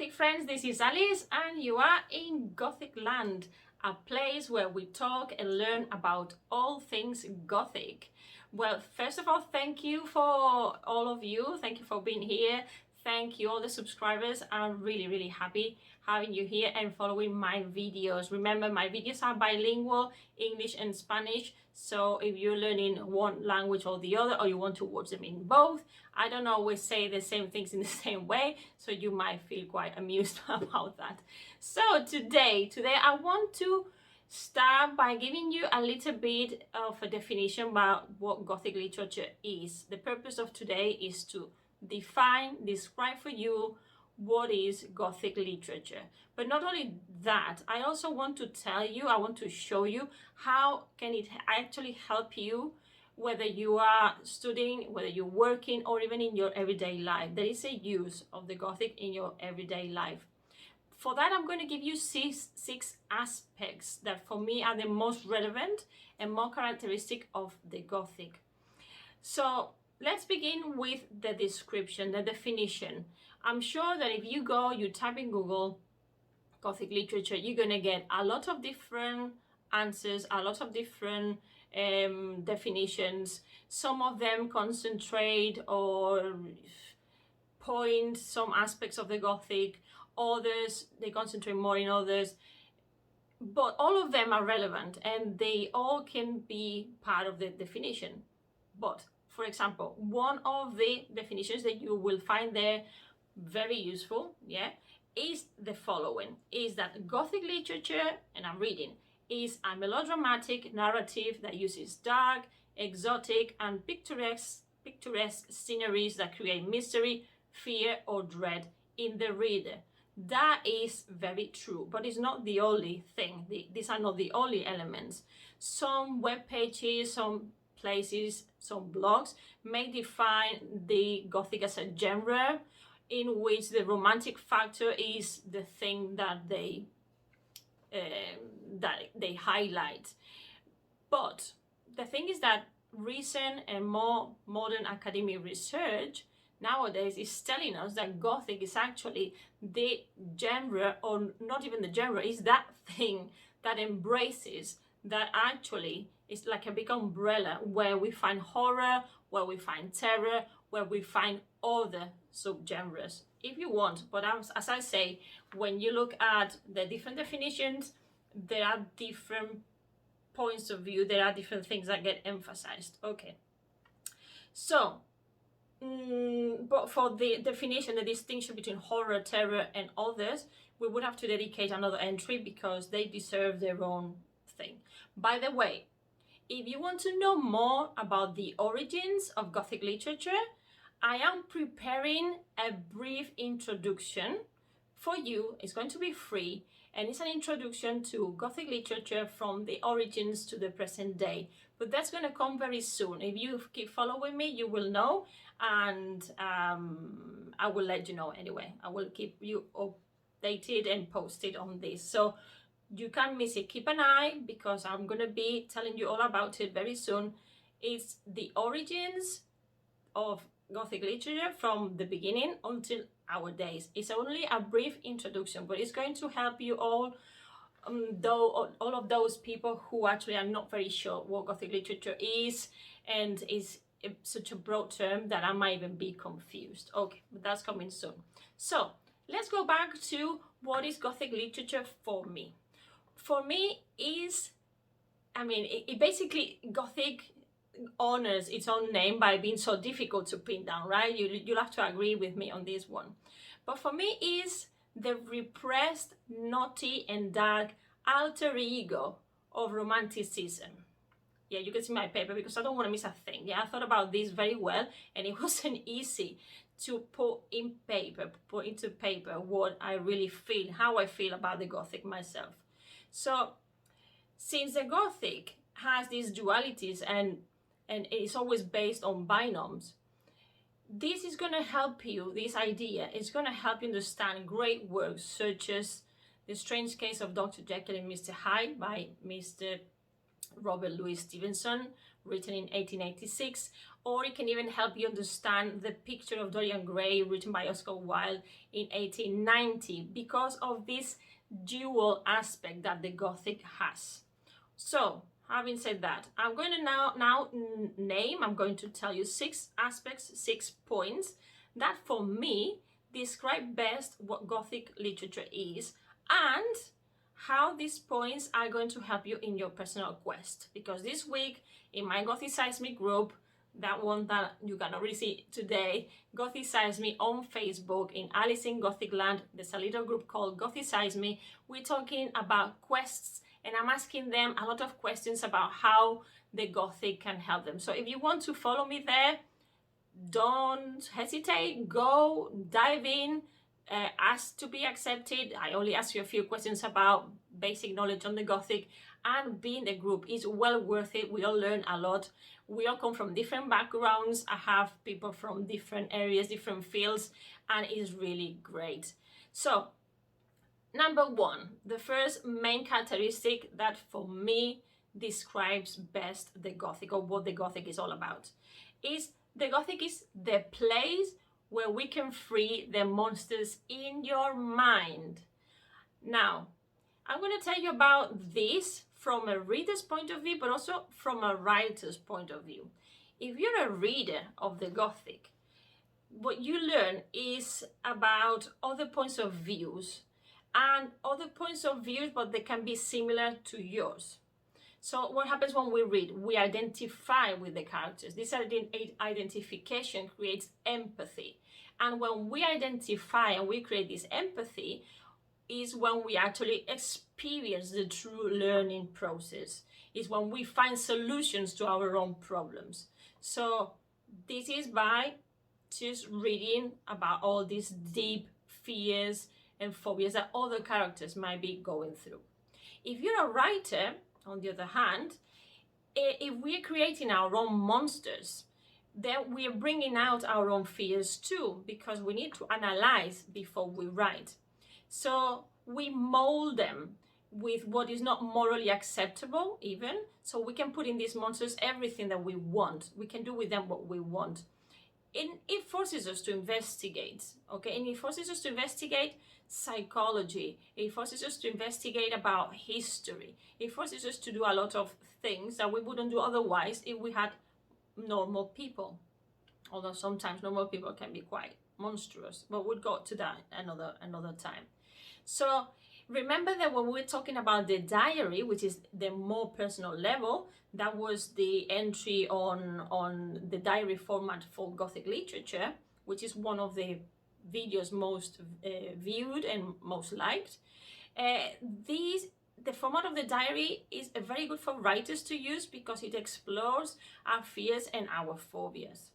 Gothic friends, this is Alice and you are in Gothic land, a place where we talk and learn about all things Gothic. Well, first of all, thank you for all of you. Thank you for being here. Thank you all the subscribers. I'm really happy having you here and following my videos. Remember, my videos are bilingual, English and Spanish. So if you're learning one language or the other, or you want to watch them in both, I don't always say the same things in the same way, so you might feel quite amused about that. So today I want to start by giving you a little bit of a definition about what Gothic literature is. The purpose of today is to describe for you what is Gothic literature. But not only that, I also want to tell you, I want to show you how can it actually help you, whether you are studying, whether you're working, or even in your everyday life. There is a use of the Gothic in your everyday life. For that, I'm going to give you six aspects that for me are the most relevant and more characteristic of the Gothic. So let's begin with the description, the definition. I'm sure that if you type in Google Gothic literature, you're going to get a lot of different answers, a lot of different definitions. Some of them concentrate or point some aspects of the Gothic, others they concentrate more in others, but all of them are relevant and they all can be part of the definition. But for example, one of the definitions that you will find there very useful, is the following: is that Gothic literature, and I'm reading, is a melodramatic narrative that uses dark, exotic, and picturesque sceneries that create mystery, fear, or dread in the reader. That is very true, but it's not the only thing. These are not the only elements. Some web pages, some places, some blogs may define the Gothic as a genre in which the romantic factor is the thing that they highlight. But the thing is that recent and more modern academic research nowadays is telling us that Gothic is actually the genre, or not even the genre, is that thing that embraces, that actually is like a big umbrella where we find horror, where we find terror, where we find other subgenres, if you want. But as I say, when you look at the different definitions, there are different points of view, there are different things that get emphasized. Okay, so but for the definition, the distinction between horror, terror, and others, we would have to dedicate another entry because they deserve their own thing. By the way, if you want to know more about the origins of Gothic literature, I am preparing a brief introduction for you. It's going to be free, and it's an introduction to Gothic literature from the origins to the present day. But that's going to come very soon. If you keep following me, you will know, and I will let you know anyway. I will keep you updated and posted on this, so you can't miss it. Keep an eye, because I'm going to be telling you all about it very soon. It's the origins of Gothic literature from the beginning until our days. It's only a brief introduction, but it's going to help you all, though all of those people who actually are not very sure what Gothic literature is, and is such a broad term that I might even be confused. Okay, but that's coming soon. So let's go back to what is Gothic literature for me. For me is, it basically, Gothic honors its own name by being so difficult to pin down, right? You'll have to agree with me on this one. But for me is the repressed, naughty, and dark alter ego of Romanticism. Yeah, you can see my paper because I don't want to miss a thing. Yeah, I thought about this very well, and it wasn't easy to put into paper what I really feel, how I feel about the Gothic myself. So since the Gothic has these dualities and it's always based on binomes, this is going to help you, this idea is going to help you understand great works such as The Strange Case of Dr. Jekyll and Mr. Hyde by Mr. Robert Louis Stevenson, written in 1886, or it can even help you understand The Picture of Dorian Gray, written by Oscar Wilde in 1890, because of this dual aspect that the Gothic has. So, having said that, I'm going to I'm going to tell you 6 aspects, 6 points that for me describe best what Gothic literature is, and how these points are going to help you in your personal quest. Because this week in my Gothicize Me group, that one that you can already see today, Gothicize Me on Facebook, in Alice in Gothic Land, there's a little group called Gothicize Me. We're talking about quests, and I'm asking them a lot of questions about how the Gothic can help them. So if you want to follow me there, don't hesitate, go dive in, ask to be accepted. I only ask you a few questions about basic knowledge on the Gothic, and be in the group is well worth it. We all learn a lot. We all come from different backgrounds. I have people from different areas, different fields, and it's really great. So, number 1, the first main characteristic that for me describes best the Gothic, or what the Gothic is all about, is the Gothic is the place where we can free the monsters in your mind. Now, I'm going to tell you about this from a reader's point of view, but also from a writer's point of view. If you're a reader of the Gothic, what you learn is about other points of views, and other points of views, but they can be similar to yours. So what happens when we read? We identify with the characters. This identification creates empathy. And when we identify and we create this empathy, is when we actually experience the true learning process. Is when we find solutions to our own problems. So this is by just reading about all these deep fears and phobias that other characters might be going through. If you're a writer, on the other hand, if we're creating our own monsters, then we're bringing out our own fears too, because we need to analyze before we write. So we mold them with what is not morally acceptable even, so we can put in these monsters everything that we want. We can do with them what we want. And it forces us to investigate, okay? And it forces us to investigate psychology. It forces us to investigate about history. It forces us to do a lot of things that we wouldn't do otherwise if we had normal people. Although sometimes normal people can be quite monstrous, but we'll go to that another time. So remember that when we're talking about the diary, which is the more personal level, that was the entry on the diary format for Gothic literature, which is one of the videos most viewed and most liked. The format of the diary is very good for writers to use because it explores our fears and our phobias.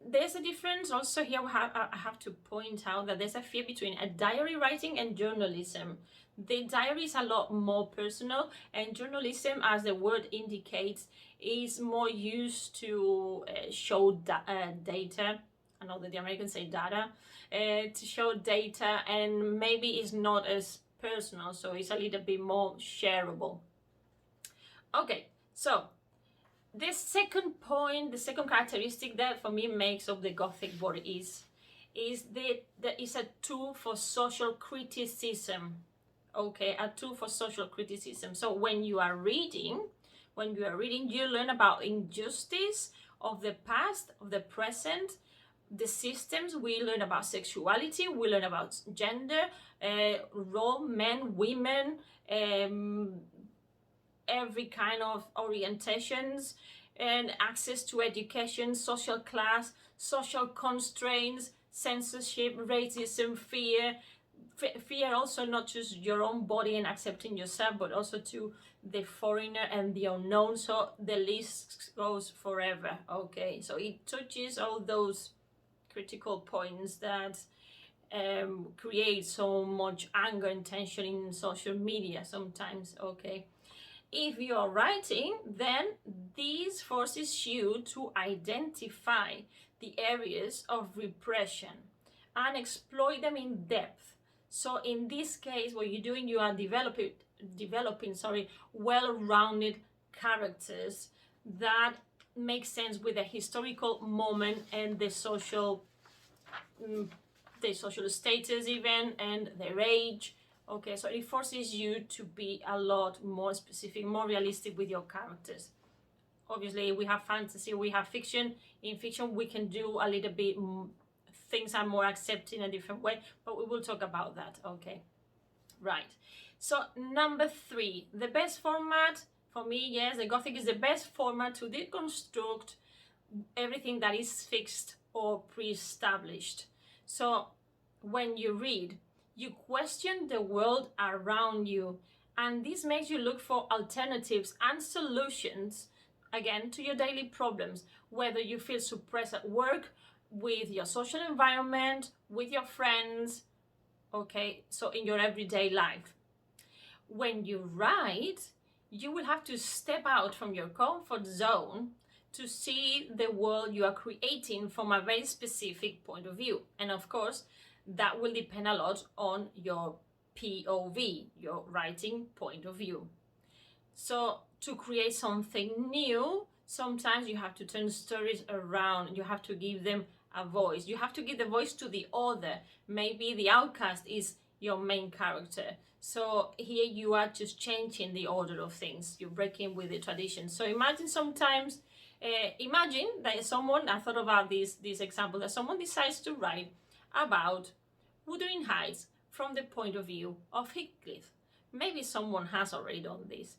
There's a difference also here. I have to point out that there's a fear between a diary writing and journalism. The diary is a lot more personal, and journalism, as the word indicates, is more used to show data. I know that the Americans say data, to show data, and maybe it's not as personal, so it's a little bit more shareable. Okay, so the second point, the second characteristic that for me makes of the Gothic what it is that it's a tool for social criticism. Okay, a tool for social criticism. So when you are reading, you learn about injustice of the past, of the present, the systems. We learn about sexuality, we learn about gender, role, men, women, every kind of orientations, and access to education, social class, social constraints, censorship, racism, fear also not just your own body and accepting yourself, but also to the foreigner and the unknown. So the list goes forever. Okay, so it touches all those critical points that create so much anger and tension in social media sometimes. Okay, if you're writing, then this forces you to identify the areas of repression and exploit them in depth. So in this case, what you're doing, you are developing well-rounded characters that make sense with the historical moment and the social status even, and their age. Okay, so it forces you to be a lot more specific, more realistic with your characters. Obviously, we have fantasy, we have fiction. In fiction, we can do a little bit, things are more accepted in a different way, but we will talk about that, okay? Right. So number 3, the best format, for me, yes, the Gothic is the best format to deconstruct everything that is fixed or pre-established. So when you read, you question the world around you, and this makes you look for alternatives and solutions, again, to your daily problems, whether you feel suppressed at work, with your social environment, with your friends, okay, so in your everyday life. When you write, you will have to step out from your comfort zone to see the world you are creating from a very specific point of view. And of course, that will depend a lot on your POV, your writing point of view. So to create something new, sometimes you have to turn stories around. You have to give them a voice. You have to give the voice to the other. Maybe the outcast is your main character. So here you are just changing the order of things. You're breaking with the tradition. So imagine sometimes, imagine that someone, I thought about this example, that someone decides to write about Wuthering Heights from the point of view of Heathcliff. Maybe someone has already done this,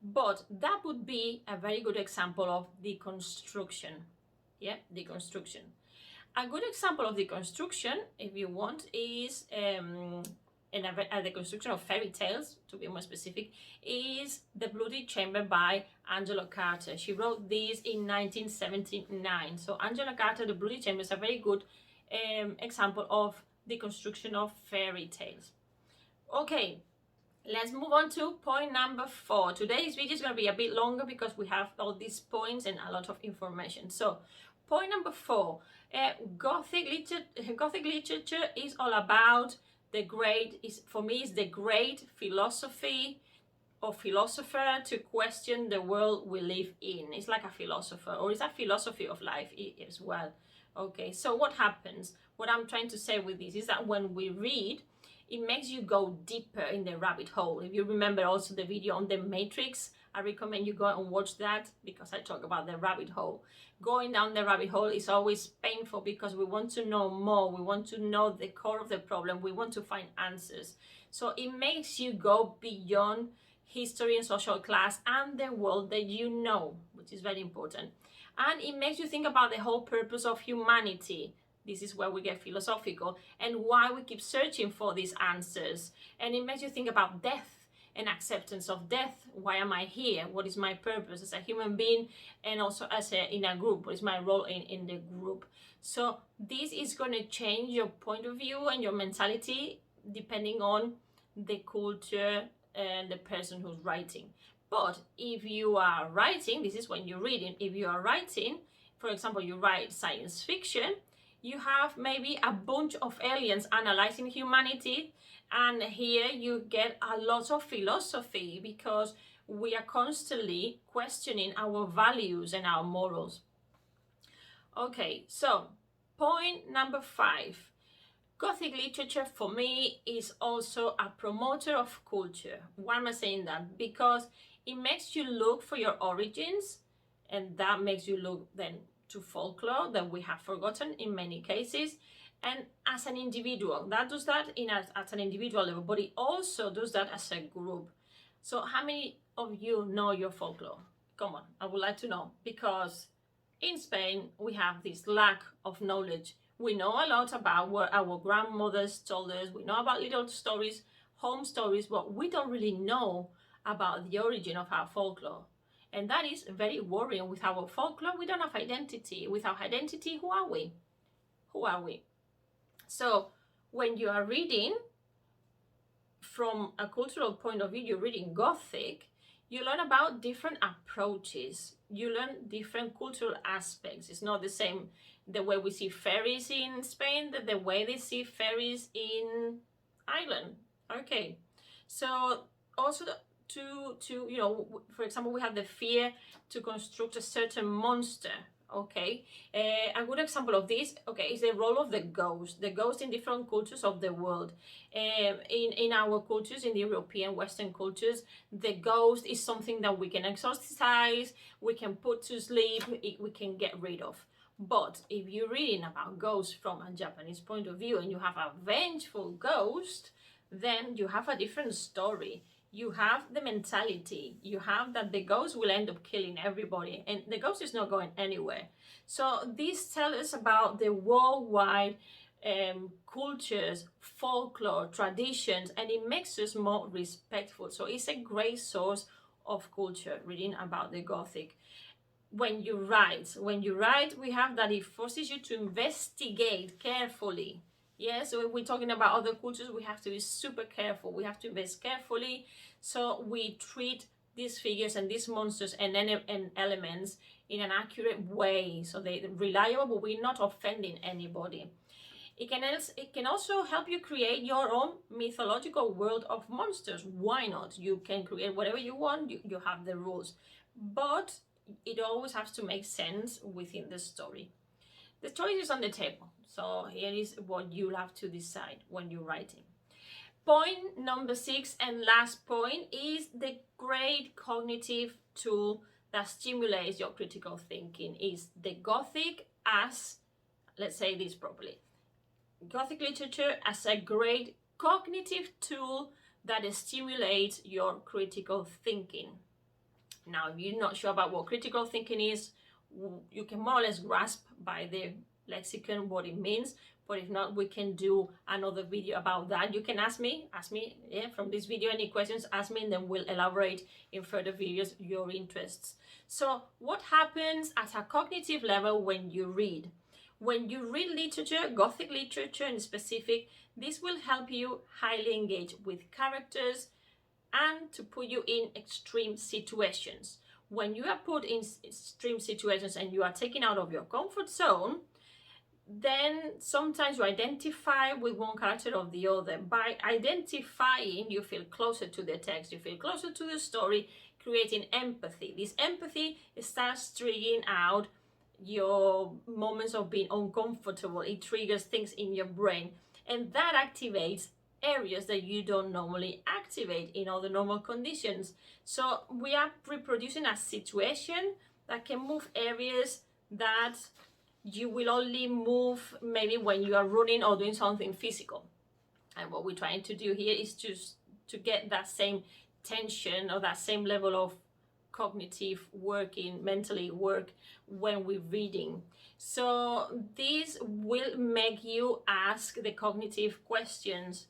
but that would be a very good example of deconstruction. Yeah, deconstruction. A good example of deconstruction, if you want, is a deconstruction of fairy tales, to be more specific, is The Bloody Chamber by Angela Carter. She wrote this in 1979. So Angela Carter, The Bloody Chamber, is a very good example of deconstruction of fairy tales. Okay, let's move on to point number 4. Today's video is going to be a bit longer because we have all these points and a lot of information. So point number 4, Gothic literature is all about the great, for me, is the great philosophy or philosopher to question the world we live in. It's like a philosopher, or it's a philosophy of life as well. Okay, so what happens? What I'm trying to say with this is that when we read, it makes you go deeper in the rabbit hole. If you remember also the video on the Matrix, I recommend you go and watch that because I talk about the rabbit hole. Going down the rabbit hole is always painful because we want to know more. We want to know the core of the problem. We want to find answers. So it makes you go beyond history and social class and the world that you know, which is very important. And it makes you think about the whole purpose of humanity. This is where we get philosophical, and why we keep searching for these answers. And it makes you think about death and acceptance of death. Why am I here? What is my purpose as a human being, and also in a group? What is my role in the group? So this is going to change your point of view and your mentality depending on the culture and the person who's writing. But if you are writing, this is when you're reading, if you are writing, for example, you write science fiction, you have maybe a bunch of aliens analyzing humanity, and here you get a lot of philosophy because we are constantly questioning our values and our morals. Okay, so point number 5. Gothic literature for me is also a promoter of culture. Why am I saying that? Because it makes you look for your origins, and that makes you look then to folklore that we have forgotten in many cases, and as an individual, that does that at an individual level, but it also does that as a group. So how many of you know your folklore? Come on, I would like to know, because in Spain we have this lack of knowledge. We know a lot about what our grandmothers told us, we know about little stories, home stories, but we don't really know about the origin of our folklore. And that is very worrying. With our folklore, we don't have identity. Without identity, who are we? Who are we? So when you are reading from a cultural point of view, you're reading Gothic, you learn about different approaches. You learn different cultural aspects. It's not the same the way we see fairies in Spain, the way they see fairies in Ireland. Okay, so also for example, we have the fear to construct a certain monster. Okay, a good example of this, okay, is the role of the ghost. The ghost in different cultures of the world. In our cultures, in the European Western cultures, the ghost is something that we can exorcise, we can put to sleep, we can get rid of. But if you're reading about ghosts from a Japanese point of view and you have a vengeful ghost, then you have a different story. You have the mentality, you have that the ghost will end up killing everybody, and the ghost is not going anywhere. So this tells us about the worldwide cultures, folklore, traditions, and it makes us more respectful. So it's a great source of culture, reading about the Gothic. When you write, we have that it forces you to investigate carefully. Yeah, so if we're talking about other cultures, we have to be super careful. We have to invest carefully. So we treat these figures and these monsters and elements in an accurate way. So they're reliable, but we're not offending anybody. It can also help you create your own mythological world of monsters. Why not? You can create whatever you want. You have the rules. But it always has to make sense within the story. The choice is on the table. So here is what you'll have to decide when you're writing. Point number 6 and last point is the great cognitive tool that stimulates your critical thinking is the Gothic as, let's say this properly, Gothic literature as a great cognitive tool that stimulates your critical thinking. Now, if you're not sure about what critical thinking is, you can more or less grasp by the lexicon what it means, but if not, we can do another video about that. You can ask me from this video any questions, ask me, and then we'll elaborate in further videos your interests. So what happens at a cognitive level when you read? When you read literature, Gothic literature in specific, this will help you highly engage with characters and to put you in extreme situations. When you are put in extreme situations and you are taken out of your comfort zone, then sometimes you identify with one character or the other. By identifying, you feel closer to the text, you feel closer to the story, creating empathy. This empathy starts triggering out your moments of being uncomfortable. It triggers things in your brain, and that activates areas that you don't normally activate in other normal conditions. So we are reproducing a situation that can move areas that you will only move maybe when you are running or doing something physical. And what we're trying to do here is just to get that same tension or that same level of cognitive working, mentally work when we're reading. So this will make you ask the cognitive questions,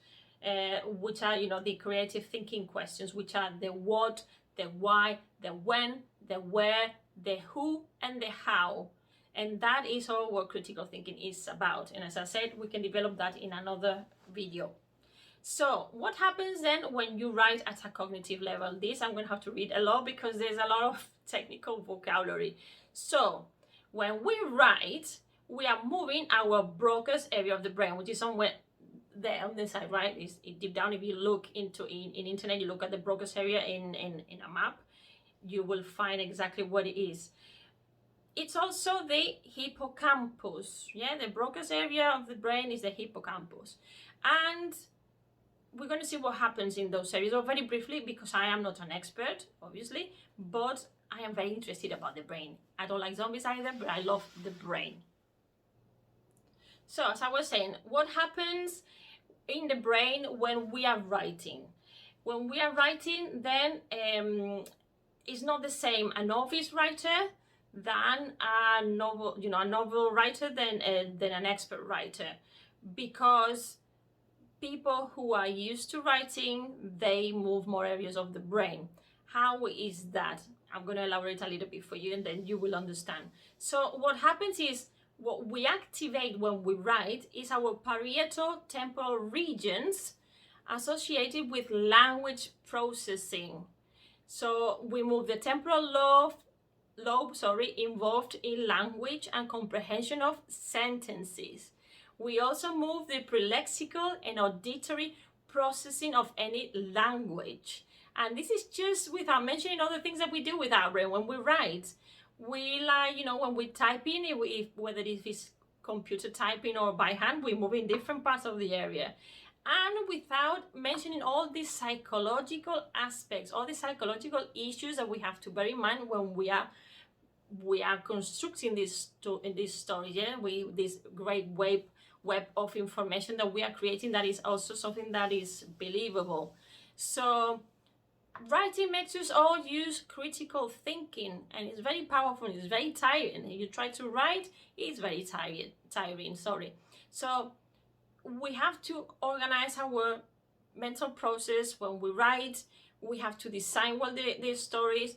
which are, the creative thinking questions, which are the what, the why, the when, the where, the who, and the how. And that is all what critical thinking is about. And as I said, we can develop that in another video. So what happens then when you write at a cognitive level? This I'm going to have to read a lot because there's a lot of technical vocabulary. So when we write, we are moving our Broca's area of the brain, which is somewhere there on the side, right? It's deep down. If you look into in internet, you look at the Broca's area in a map, you will find exactly what it is. It's also the hippocampus. Yeah, the Broca's area of the brain is the hippocampus. And we're going to see what happens in those areas, or very briefly, because I am not an expert, obviously, but I am very interested about the brain. I don't like zombies either, but I love the brain. So, as I was saying, what happens in the brain when we are writing? When we are writing, then it's not the same a novice writer than a novel writer than an expert writer, because people who are used to writing, they move more areas of the brain. How is that? I'm going to elaborate a little bit for you and then you will understand. So what happens is, what we activate when we write is our parietal temporal regions associated with language processing. So we move the temporal lobe involved in language and comprehension of sentences. We also move the prelexical and auditory processing of any language. And this is just without mentioning other things that we do with our brain when we write. We like, when we type in, whether it is computer typing or by hand, we move in different parts of the area. And without mentioning all these psychological aspects, all the psychological issues that we have to bear in mind when we are constructing this story, this great web of information that we are creating, that is also something that is believable. So writing makes us all use critical thinking, and it's very powerful. It's very tiring. If you try to write, it's very tiring. So we have to organize our mental process when we write. We have to design well the stories,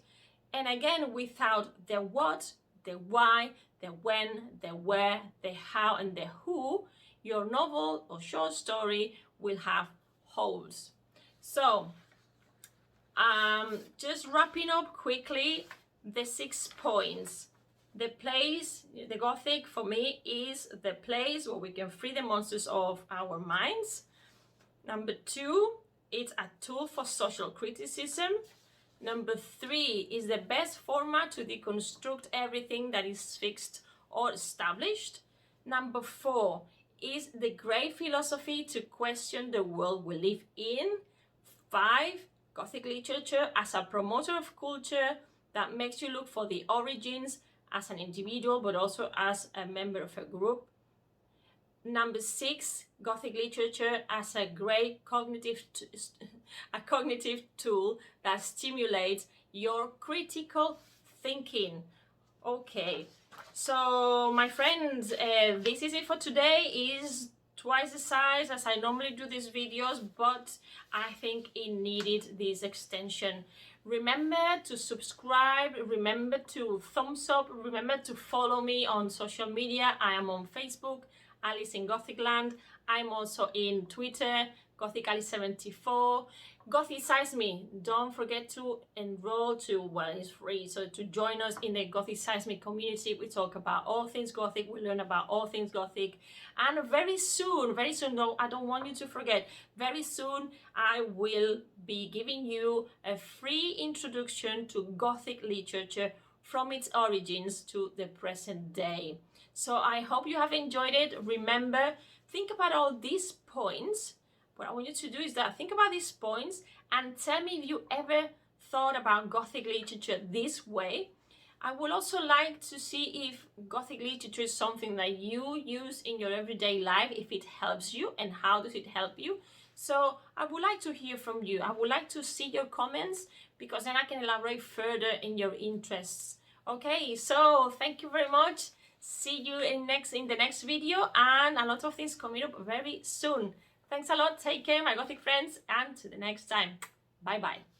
and again, without the what, the why, the when, the where, the how, and the who, your novel or short story will have holes. So just wrapping up quickly the 6 points. The place, the Gothic for me is the place where we can free the monsters of our minds. Number 2, it's a tool for social criticism. Number 3 is the best format to deconstruct everything that is fixed or established. Number 4 is the great philosophy to question the world we live in. 5, Gothic literature as a promoter of culture that makes you look for the origins as an individual, but also as a member of a group. Number 6, Gothic literature as a great cognitive tool that stimulates your critical thinking. Okay, so my friends, this is it for today. Is twice the size as I normally do these videos, but I think it needed this extension. Remember to subscribe, remember to thumbs up, remember to follow me on social media. I am on Facebook, Alice in Gothic Land. I'm also in Twitter, Gothic Alice 74. Gothicize me. Don't forget to enroll to, well, it's free, so to join us in the Gothicize me community. We talk about all things Gothic, we learn about all things Gothic, and very soon, no, I don't want you to forget, very soon I will be giving you a free introduction to Gothic literature from its origins to the present day. So I hope you have enjoyed it. Remember, think about all these points. What I want you to do is that think about these points and tell me if you ever thought about Gothic literature this way. I would also like to see if Gothic literature is something that you use in your everyday life, if it helps you, and how does it help you. So I would like to hear from you. I would like to see your comments, because then I can elaborate further in your interests. Okay, so thank you very much. See you in the next video, and a lot of things coming up very soon. Thanks a lot. Take care, my Gothic friends, and to the next time. Bye bye.